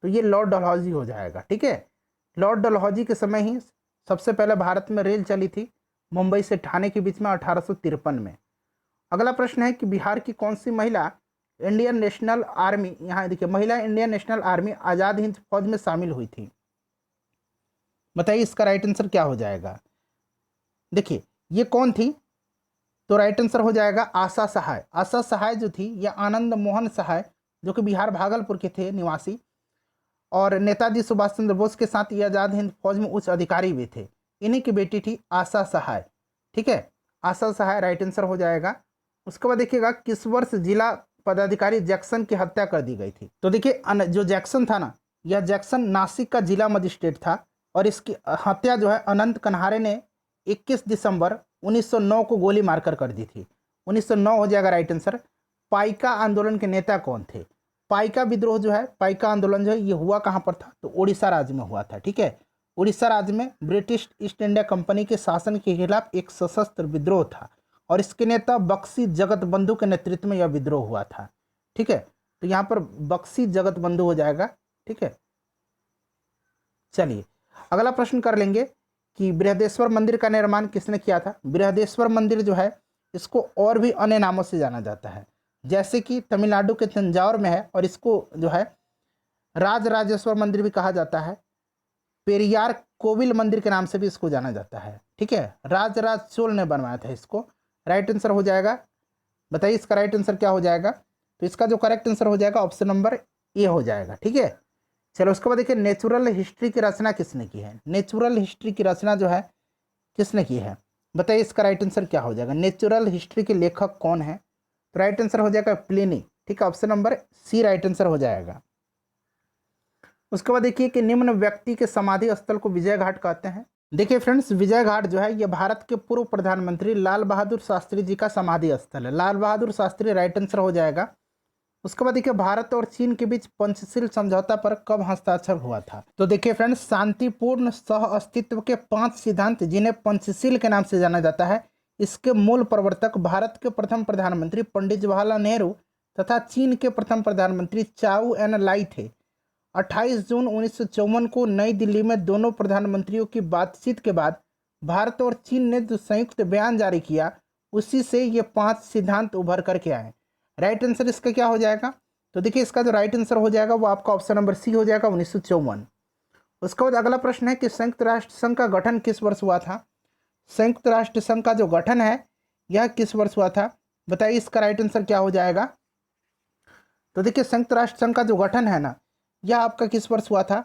[SPEAKER 1] तो ये लॉर्ड डलहौजी हो जाएगा, ठीक है। लॉर्ड डलहौजी के समय ही सबसे पहले भारत में रेल चली थी मुंबई से ठाणे के बीच में 1853 में। अगला प्रश्न है कि बिहार की कौन सी महिला इंडियन नेशनल आर्मी, यहाँ देखिए महिला Indian national army Azad Hind फौज में शामिल हुई थी? बताइए इसका राइट आंसर क्या हो जाएगा? देखिए ये कौन थी? तो राइट आंसर हो जाएगा आशा सहाय। आशा सहाय जो थी यह आनंद मोहन सहाय, जो कि बिहार भागलपुर के थे निवासी, और नेताजी सुभाष चंद्र बोस के साथ ये आज़ाद हिंद फौज में उच्च अधिकारी भी थे। इन्हीं की बेटी थी आशा सहाय, ठीक है। आशा सहाय राइट आंसर हो जाएगा। उसके बाद देखिएगा किस वर्ष जिला पदाधिकारी जैक्सन की हत्या कर दी गई थी? तो देखिए जो जैक्सन था ना, यह जैक्सन नासिक का जिला मजिस्ट्रेट था, और इसकी हत्या जो है अनंत कन्हारे ने 21 दिसंबर 1909 को गोली मारकर कर दी थी। 1909 हो जाएगा राइट आंसर। पाइका आंदोलन के नेता कौन थे? पाइका विद्रोह जो है, पाइका आंदोलन जो है ये हुआ कहाँ पर था? तो उड़ीसा राज्य में हुआ था, ठीक है। उड़ीसा राज्य में ब्रिटिश ईस्ट इंडिया कंपनी के शासन के खिलाफ एक सशस्त्र विद्रोह था, और इसके नेता बख्शी जगत बंधु के नेतृत्व में यह विद्रोह हुआ था, ठीक है। तो यहाँ पर बख्शी जगत बंधु हो जाएगा, ठीक है। चलिए अगला प्रश्न कर लेंगे कि बृहदेश्वर मंदिर का निर्माण किसने किया था? बृहदेश्वर मंदिर जो है इसको और भी अन्य नामों से जाना जाता है, जैसे कि तमिलनाडु के तंजावुर में है, और इसको जो है राजराजेश्वर मंदिर भी कहा जाता है। पेरियार कोविल मंदिर के नाम से भी इसको जाना जाता है, ठीक है। राजराज चोल ने बनवाया था इसको। राइट आंसर हो जाएगा। बताइए इसका राइट आंसर क्या हो जाएगा? तो इसका जो करेक्ट आंसर हो जाएगा ऑप्शन नंबर ए हो जाएगा, ठीक है। चलो उसके बाद देखिए नेचुरल हिस्ट्री की रचना किसने की है? नेचुरल हिस्ट्री की रचना जो है किसने की है? बताइए इसका राइट आंसर क्या हो जाएगा? नेचुरल हिस्ट्री के लेखक कौन है? तो राइट आंसर हो जाएगा प्लिनी। ठीक है, option number C right answer हो जाएगा। उसके बाद देखिए कि निम्न व्यक्ति के समाधि स्थल को विजय घाट कहते हैं। देखिए फ्रेंड्स, विजय घाट जो है ये भारत के पूर्व प्रधानमंत्री लाल बहादुर शास्त्री जी का समाधि स्थल है। लाल बहादुर शास्त्री राइट आंसर हो जाएगा। उसके बाद देखिए भारत और चीन के बीच पंचशील समझौता पर कब हस्ताक्षर हुआ था? तो देखिए फ्रेंड्स, शांतिपूर्ण सह अस्तित्व के 5 सिद्धांत जिन्हें पंचशील के नाम से जाना जाता है, इसके मूल प्रवर्तक भारत के प्रथम प्रधानमंत्री पंडित जवाहरलाल नेहरू तथा चीन के प्रथम प्रधानमंत्री चाउ एन लाई थे। 28 जून 1954 को नई दिल्ली में दोनों प्रधानमंत्रियों की बातचीत के बाद भारत और चीन ने जो संयुक्त बयान जारी किया, उसी से ये 5 सिद्धांत उभर करके आए। राइट आंसर इसका क्या हो जाएगा? तो देखिए इसका जो राइट आंसर हो जाएगा वो आपका ऑप्शन नंबर सी हो जाएगा, 1954। उसके बाद अगला प्रश्न है कि संयुक्त राष्ट्र संघ का गठन किस वर्ष हुआ था? संयुक्त राष्ट्र संघ का जो गठन है यह किस वर्ष हुआ था? बताइए इसका राइट आंसर क्या हो जाएगा? तो देखिए संयुक्त राष्ट्र संघ का जो गठन है ना, यह आपका किस वर्ष हुआ था?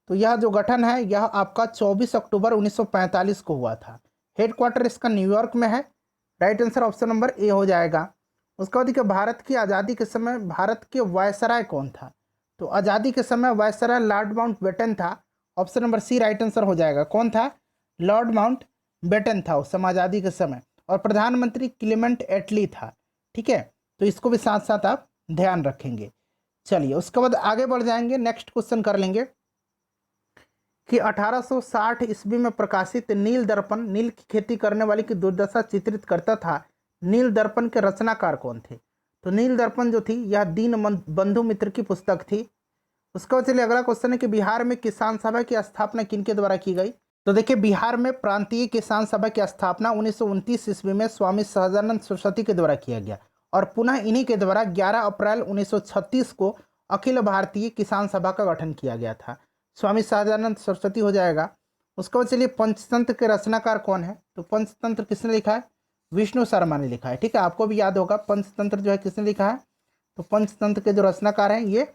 [SPEAKER 1] तो यह जो गठन है यह आपका 24 अक्टूबर 1945 को हुआ था। हेडक्वार्टर इसका न्यूयॉर्क में है। Right answer option number A हो जाएगा। उसके बाद देखिए भारत की आज़ादी के समय भारत के वायसराय कौन था? तो आज़ादी के समय वायसराय लॉर्ड माउंटबेटन था। Option number C right answer हो जाएगा। कौन था? लॉर्ड माउंटबेटन था उस समय आज़ादी के समय। और प्रधानमंत्री क्लेमेंट एटली था। ठीक है, तो इसको भी साथ साथ आप ध्यान रखेंगे। चलिए उसके बाद आगे बढ़ जाएंगे, नेक्स्ट क्वेश्चन कर लेंगे कि 1860 ईस्वी में प्रकाशित नील दर्पण नील की खेती करने वाले की दुर्दशा चित्रित करता था। नील दर्पण के रचनाकार कौन थे? तो नील दर्पण जो थी यह दीन बंधु मित्र की पुस्तक थी। उसके बाद चलिए अगला क्वेश्चन है कि बिहार में किसान सभा की स्थापना किनके द्वारा की गई? तो देखिए बिहार में प्रांतीय किसान सभा की स्थापना 1929 ईस्वी में स्वामी सहजानंद सरस्वती के द्वारा किया गया और पुनः इन्हीं के द्वारा 11 अप्रैल 1936 को अखिल भारतीय किसान सभा का गठन किया गया था। स्वामी सहजानंद सरस्वती हो जाएगा। उसके बाद चलिए पंचतंत्र के रचनाकार कौन है? तो पंचतंत्र किसने लिखा है? विष्णु शर्मा ने लिखा है। ठीक है, आपको भी याद होगा पंचतंत्र जो है किसने लिखा है? तो पंचतंत्र के जो रचनाकार हैं ये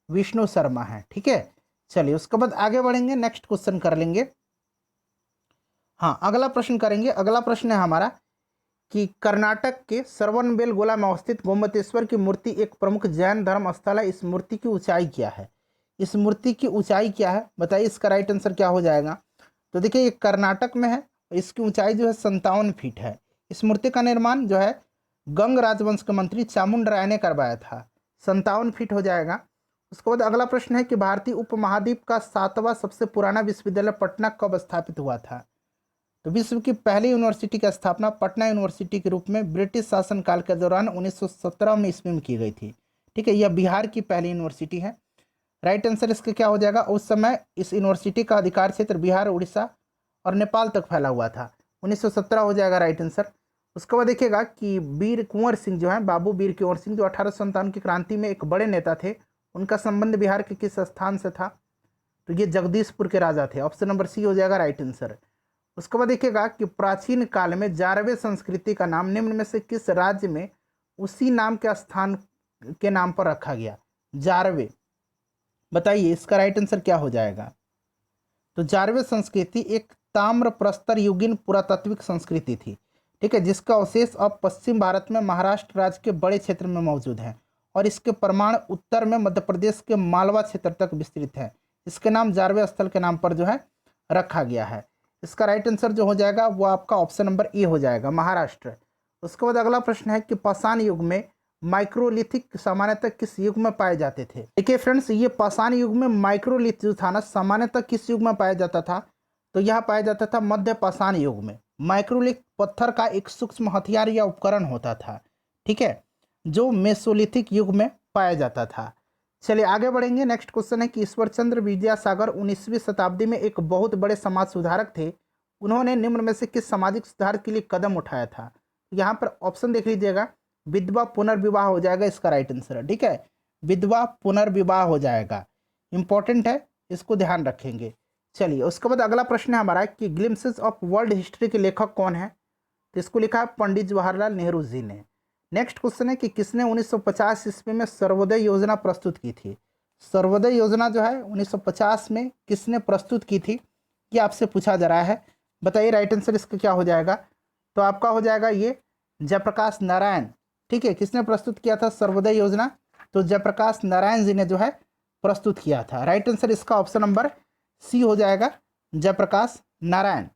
[SPEAKER 1] विष्णु शर्मा है। ठीक है, चलिए उसके बाद आगे बढ़ेंगे, नेक्स्ट क्वेश्चन कर लेंगे। हाँ, अगला प्रश्न करेंगे। अगला प्रश्न है हमारा कि कर्नाटक के श्रवणबेलगोला में अवस्थित गोमतेश्वर की मूर्ति एक प्रमुख जैन धर्म स्थल है। इस मूर्ति की ऊंचाई क्या है? इस मूर्ति की ऊंचाई क्या है? बताइए इसका राइट आंसर क्या हो जाएगा? तो देखिए ये कर्नाटक में है, इसकी ऊंचाई जो है 57 फीट है। इस मूर्ति का निर्माण जो है गंग राजवंश के मंत्री चामुंड राय ने करवाया था। 57 फीट हो जाएगा। उसके बाद अगला प्रश्न है कि भारतीय उपमहाद्वीप का 7वां सबसे पुराना विश्वविद्यालय पटना कब स्थापित हुआ था? तो विश्व की पहली यूनिवर्सिटी की स्थापना पटना यूनिवर्सिटी के रूप में ब्रिटिश शासनकाल के दौरान 1917 में ईस्वी में की गई थी। ठीक है, यह बिहार की पहली यूनिवर्सिटी है। राइट आंसर इसका क्या हो जाएगा? उस समय इस यूनिवर्सिटी का अधिकार क्षेत्र बिहार, उड़ीसा और नेपाल तक फैला हुआ था। 1917 हो जाएगा राइट आंसर। उसके बाद देखिएगा कि वीर कुंवर सिंह जो है, बाबू वीर कुंवर सिंह जो 1857 की क्रांति में एक बड़े नेता थे, उनका संबंध बिहार के किस स्थान से था? तो ये जगदीशपुर के राजा थे। ऑप्शन नंबर सी हो जाएगा राइट आंसर। उसके बाद देखिएगा कि प्राचीन काल में जारवे संस्कृति का नाम निम्न में से किस राज्य में उसी नाम के स्थान के नाम पर रखा गया? जारवे, बताइए इसका राइट आंसर क्या हो जाएगा? तो जारवे संस्कृति एक ताम्र प्रस्तर युगीन पुरातात्विक संस्कृति थी। ठीक है, जिसका अवशेष अब पश्चिम भारत में महाराष्ट्र राज्य के बड़े क्षेत्र में मौजूद है और इसके प्रमाण उत्तर में मध्य प्रदेश के मालवा क्षेत्र तक विस्तृत है। इसके नाम जारवे स्थल के नाम पर जो है रखा गया है। इसका राइट आंसर जो हो जाएगा वो आपका ऑप्शन नंबर ए हो जाएगा, महाराष्ट्र। उसके बाद अगला प्रश्न है कि पाषाण युग में माइक्रोलिथिक सामान्यतः किस युग में पाए जाते थे? देखिए फ्रेंड्स, ये पाषाण युग में माइक्रोलिथ जो था ना सामान्यतः किस युग में पाया जाता था? तो यह पाया जाता था मध्य पाषाण युग में। माइक्रोलिथ पत्थर का एक सूक्ष्म हथियार या उपकरण होता था। ठीक है, जो मेसोलिथिक युग में पाया जाता था। चलिए आगे बढ़ेंगे, नेक्स्ट क्वेश्चन है कि ईश्वरचंद्र विद्यासागर 19वीं शताब्दी में एक बहुत बड़े समाज सुधारक थे। उन्होंने निम्न में से किस सामाजिक सुधार के लिए कदम उठाया था? यहाँ पर ऑप्शन देख लीजिएगा, विधवा पुनर्विवाह हो जाएगा इसका राइट आंसर। ठीक है, विधवा पुनर्विवाह हो जाएगा, इंपॉर्टेंट है, इसको ध्यान रखेंगे। चलिए उसके बाद अगला प्रश्न है हमारा कि ग्लिम्पसेस ऑफ वर्ल्ड हिस्ट्री के लेखक कौन है? तो इसको लिखा है पंडित जवाहरलाल नेहरू जी ने। नेक्स्ट क्वेश्चन है कि किसने 1950 ईस्वी में सर्वोदय योजना प्रस्तुत की थी? सर्वोदय योजना जो है 1950 में किसने प्रस्तुत की थी, ये आपसे पूछा जा रहा है। बताइए राइट आंसर इसका क्या हो जाएगा? तो आपका हो जाएगा ये जयप्रकाश नारायण। ठीक है, किसने प्रस्तुत किया था सर्वोदय योजना? तो जयप्रकाश नारायण जी ने जो है प्रस्तुत किया था। राइट आंसर इसका ऑप्शन नंबर सी हो जाएगा, जयप्रकाश नारायण।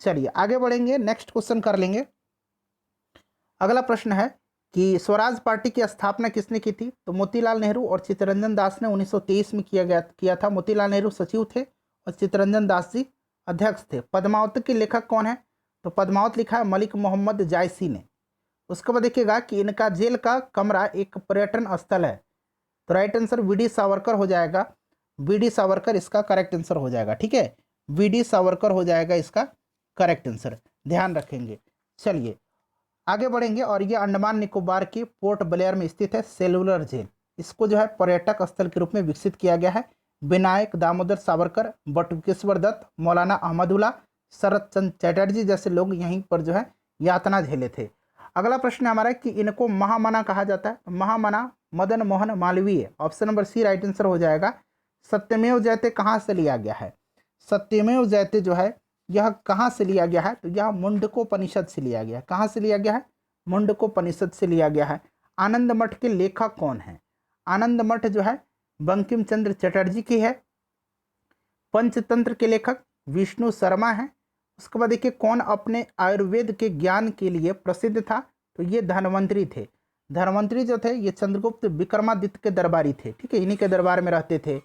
[SPEAKER 1] चलिए आगे बढ़ेंगे, नेक्स्ट क्वेश्चन कर लेंगे। अगला प्रश्न है कि स्वराज पार्टी की स्थापना किसने की थी? तो मोतीलाल नेहरू और चित्तरंजन दास ने 1923 में किया था। मोतीलाल नेहरू सचिव थे और चित्तरंजन दास जी अध्यक्ष थे। पद्मावत के लेखक कौन है? तो पद्मावत लिखा है मलिक मोहम्मद जायसी ने। उसके बाद देखिएगा कि इनका जेल का कमरा एक पर्यटन स्थल है। तो राइट आंसर वीडी सावरकर हो जाएगा। वीडी सावरकर इसका करेक्ट आंसर हो जाएगा। ठीक है, वीडी सावरकर हो जाएगा इसका करेक्ट आंसर, ध्यान रखेंगे। चलिए आगे बढ़ेंगे, और ये अंडमान निकोबार के पोर्ट ब्लेयर में स्थित है सेलुलर जेल। इसको जो है पर्यटक स्थल के रूप में विकसित किया गया है। विनायक दामोदर सावरकर, बटुकेश्वर दत्त, मौलाना अहमदुल्ला, शरत चंद्र चटर्जी जैसे लोग यहीं पर जो है यातना झेले थे। अगला प्रश्न हमारा है कि इनको महामना कहा जाता है। Mahamana Madan Mohan Malviya, option number C right answer हो जाएगा। सत्यमेव जयते कहाँ से लिया गया है? सत्यमेव जयते जो है यह कहाँ से लिया गया है? तो यह मुंडकोपनिषद से लिया गया है। कहाँ से लिया गया है? मुंडकोपनिषद से लिया गया है। आनंद मठ के लेखक कौन है? आनंद मठ जो है बंकिम चंद्र चटर्जी की है। पंचतंत्र के लेखक विष्णु शर्मा है। उसके बाद देखिए कौन अपने आयुर्वेद के ज्ञान के लिए प्रसिद्ध था? तो ये धन्वंतरी थे। धन्वंतरी जो थे ये चंद्रगुप्त विक्रमादित्य के दरबारी थे। ठीक है, इन्हीं के दरबार में रहते थे।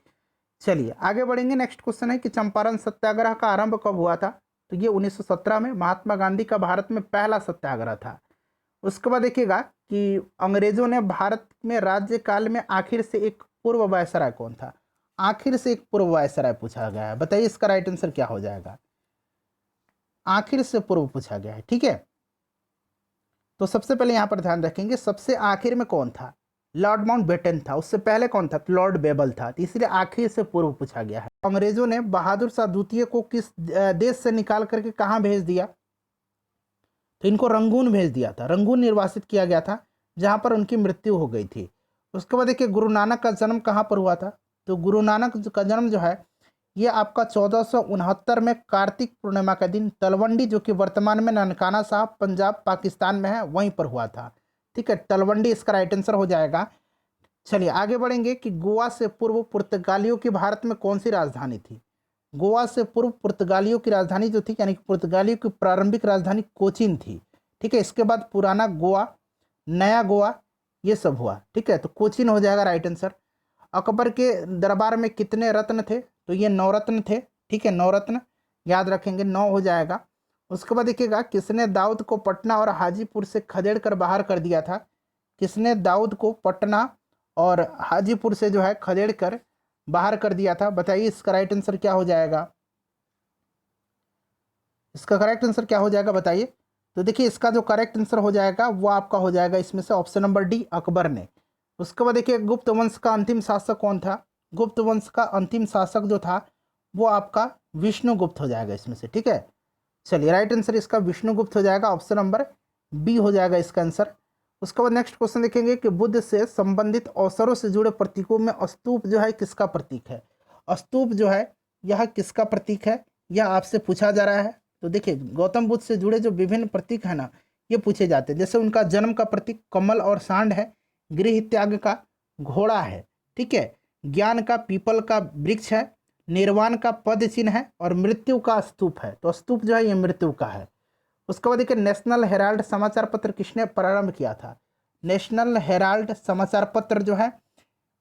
[SPEAKER 1] चलिए आगे बढ़ेंगे, नेक्स्ट क्वेश्चन है कि चंपारण सत्याग्रह का आरंभ कब हुआ था? तो ये 1917 में महात्मा गांधी का भारत में पहला सत्याग्रह था। उसके बाद देखिएगा कि अंग्रेजों ने भारत में राज्यकाल में आखिर से एक पूर्व वायसराय कौन था? आखिर से एक पूर्व वायसराय पूछा गया है, बताइए इसका राइट आंसर क्या हो जाएगा? आखिर से पूर्व पूछा गया है। ठीक है, तो सबसे पहले यहां पर ध्यान रखेंगे, सबसे आखिर में कौन था? लॉर्ड माउंटबेटन था। उससे पहले कौन था? लॉर्ड बेबल था। तो इसलिए आखिर से पूर्व पूछा गया है। अंग्रेजों ने बहादुर शाह द्वितीय को किस देश से निकाल करके कहाँ भेज दिया? तो इनको रंगून भेज दिया था। रंगून निर्वासित किया गया था, जहाँ पर उनकी मृत्यु हो गई थी। उसके बाद देखिए गुरु नानक का जन्म कहाँ पर हुआ था? तो गुरु नानक का जन्म जो है ये आपका 1469 में कार्तिक पूर्णिमा का दिन तलवंडी, जो कि वर्तमान में ननकाना साहब पंजाब पाकिस्तान में है, वहीं पर हुआ था। ठीक है, तलवंडी इसका राइट आंसर हो जाएगा। चलिए आगे बढ़ेंगे कि गोवा से पूर्व पुर्तगालियों की भारत में कौन सी राजधानी थी? गोवा से पूर्व पुर्तगालियों की राजधानी जो थी, यानी कि पुर्तगालियों की प्रारंभिक राजधानी कोचीन थी। ठीक है, इसके बाद पुराना गोवा, नया गोवा, ये सब हुआ। ठीक है, तो कोचीन हो जाएगा राइट आंसर। अकबर के दरबार में कितने रत्न थे? तो ये 9 रत्न थे। ठीक है, 9 रत्न याद रखेंगे, 9 हो जाएगा। उसके बाद देखिएगा किसने दाऊद को पटना और हाजीपुर से खदेड़ कर बाहर कर दिया था? किसने दाऊद को पटना और हाजीपुर से जो है खदेड़ कर बाहर कर दिया था? बताइए इसका राइट आंसर क्या हो जाएगा? इसका करेक्ट आंसर क्या हो जाएगा बताइए? तो देखिए इसका जो करेक्ट आंसर हो जाएगा वो आपका हो जाएगा इसमें से ऑप्शन नंबर डी, अकबर ने। उसके बाद देखिए गुप्त वंश का अंतिम शासक कौन था? गुप्त वंश का अंतिम शासक जो था वो आपका विष्णुगुप्त हो जाएगा इसमें से। ठीक है, चलिए राइट आंसर इसका विष्णुगुप्त हो जाएगा, ऑप्शन नंबर बी हो जाएगा इसका आंसर। उसके बाद नेक्स्ट क्वेश्चन देखेंगे कि बुद्ध से संबंधित अवसरों से जुड़े प्रतीकों में स्तूप जो है किसका प्रतीक है? स्तूप जो है यह किसका प्रतीक है, यह आपसे पूछा जा रहा है। तो देखिए गौतम बुद्ध से जुड़े जो विभिन्न प्रतीक है ना, ये पूछे जाते हैं। जैसे उनका जन्म का प्रतीक कमल और सांड है, गृह त्याग का घोड़ा है, ठीक है, ज्ञान का पीपल का वृक्ष है, निर्वाण का पद चिन्ह है, और मृत्यु का स्तूप है। तो स्तूप जो है ये मृत्यु का है। उसके बाद देखिए नेशनल हेराल्ड समाचार पत्र किसने प्रारंभ किया था? नेशनल हेराल्ड समाचार पत्र जो है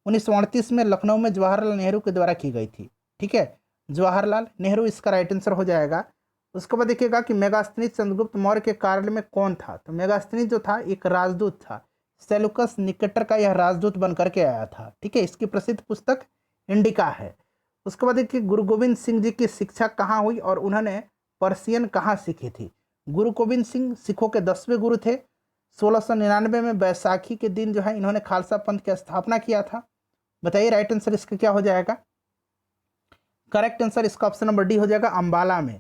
[SPEAKER 1] 1938 में लखनऊ में जवाहरलाल नेहरू के द्वारा की गई थी। ठीक है, जवाहरलाल नेहरू इसका राइट आंसर हो जाएगा। उसके बाद देखिएगा कि मेगास्थनीज चंद्रगुप्त मौर्य के कार्यालय में कौन था? तो मेगास्थनीज जो था एक राजदूत था, सेलुकस निकेटर का यह राजदूत बन करके आया था। ठीक है, इसकी प्रसिद्ध पुस्तक इंडिका है। उसके बाद देखिए गुरु गोविंद सिंह जी की शिक्षा कहाँ हुई और उन्होंने पर्शियन कहाँ सीखी थी? गुरु गोविंद सिंह सिखों के 10वें गुरु थे। 1699 में बैसाखी के दिन जो है इन्होंने खालसा पंथ की स्थापना किया था। बताइए राइट आंसर इसका क्या हो जाएगा? करेक्ट आंसर इसका ऑप्शन नंबर डी हो जाएगा, अंबाला में।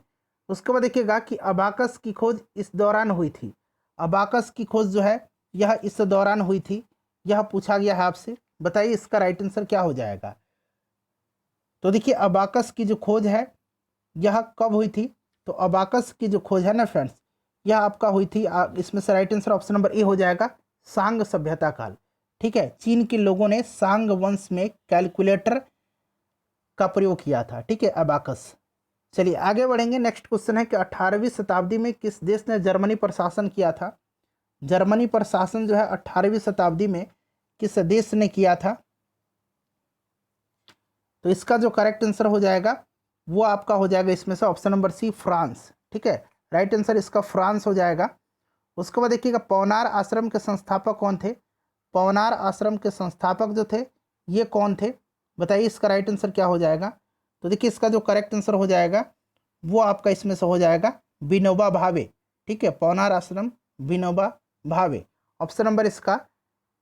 [SPEAKER 1] उसके बाद देखिएगा कि अबाकस की खोज इस दौरान हुई थी। अबाकस की खोज जो है यह इस दौरान हुई थी, यह पूछा गया है आपसे। बताइए इसका राइट आंसर क्या हो जाएगा? तो देखिए अबाकस की जो खोज है यह कब हुई थी? तो अबाकस की जो खोज है ना फ्रेंड्स, यह आपका हुई थी इसमें से right answer option number A हो जाएगा, सांग सभ्यता काल। ठीक है, चीन के लोगों ने सांग वंश में कैलकुलेटर का प्रयोग किया था। ठीक है, अबाकस। चलिए आगे बढ़ेंगे। नेक्स्ट क्वेश्चन है कि 18वीं शताब्दी में किस देश ने जर्मनी पर शासन किया था? जर्मनी पर शासन जो है 18वीं शताब्दी में किस देश ने किया था? तो इसका जो करेक्ट आंसर हो जाएगा वो आपका हो जाएगा इसमें से ऑप्शन नंबर सी, फ्रांस। ठीक है, राइट आंसर इसका फ्रांस हो जाएगा। उसके बाद देखिएगा, पवनार आश्रम के संस्थापक कौन थे? पवनार आश्रम के संस्थापक जो थे ये कौन थे? बताइए इसका राइट आंसर क्या हो जाएगा? तो देखिए इसका जो करेक्ट आंसर हो जाएगा वो आपका इसमें से हो जाएगा विनोबा भावे। ठीक है, पवनार आश्रम विनोबा भावे, ऑप्शन नंबर इसका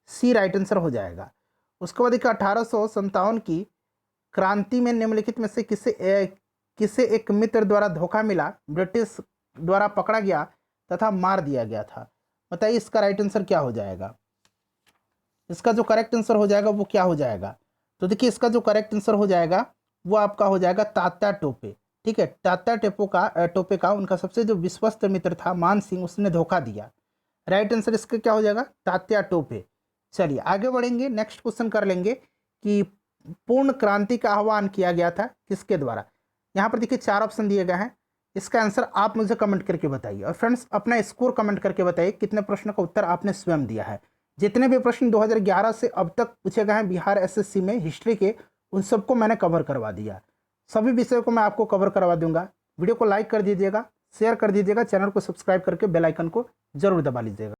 [SPEAKER 1] सी राइट आंसर हो जाएगा। उसके बाद देखिए 1857 की क्रांति में निम्नलिखित में से किसे एक मित्र द्वारा धोखा मिला, ब्रिटिश द्वारा पकड़ा गया तथा मार दिया गया था? बताइए इसका राइट आंसर क्या हो जाएगा? इसका जो करेक्ट आंसर हो जाएगा वो क्या हो जाएगा? तो देखिए इसका जो करेक्ट आंसर हो जाएगा वो आपका हो जाएगा तात्या टोपे। ठीक है, तात्या टोपे का उनका सबसे जो विश्वस्त मित्र था मान सिंह, उसने धोखा दिया। राइट आंसर इसका क्या हो जाएगा? तात्या टोपे। चलिए आगे बढ़ेंगे। नेक्स्ट क्वेश्चन कर लेंगे कि पूर्ण क्रांति का आह्वान किया गया था किसके द्वारा? यहाँ पर देखिए 4 ऑप्शन दिए गए हैं, इसका आंसर आप मुझे कमेंट करके बताइए। और फ्रेंड्स अपना स्कोर कमेंट करके बताइए कितने प्रश्न का उत्तर आपने स्वयं दिया है। जितने भी प्रश्न 2011 से अब तक पूछे गए हैं बिहार एसएससी में हिस्ट्री के, उन सबको मैंने कवर करवा दिया। सभी विषयों को मैं आपको कवर करवा दूंगा। वीडियो को लाइक कर दीजिएगा, शेयर कर दीजिएगा, चैनल को सब्सक्राइब करके बेल आइकन को जरूर दबा लीजिएगा।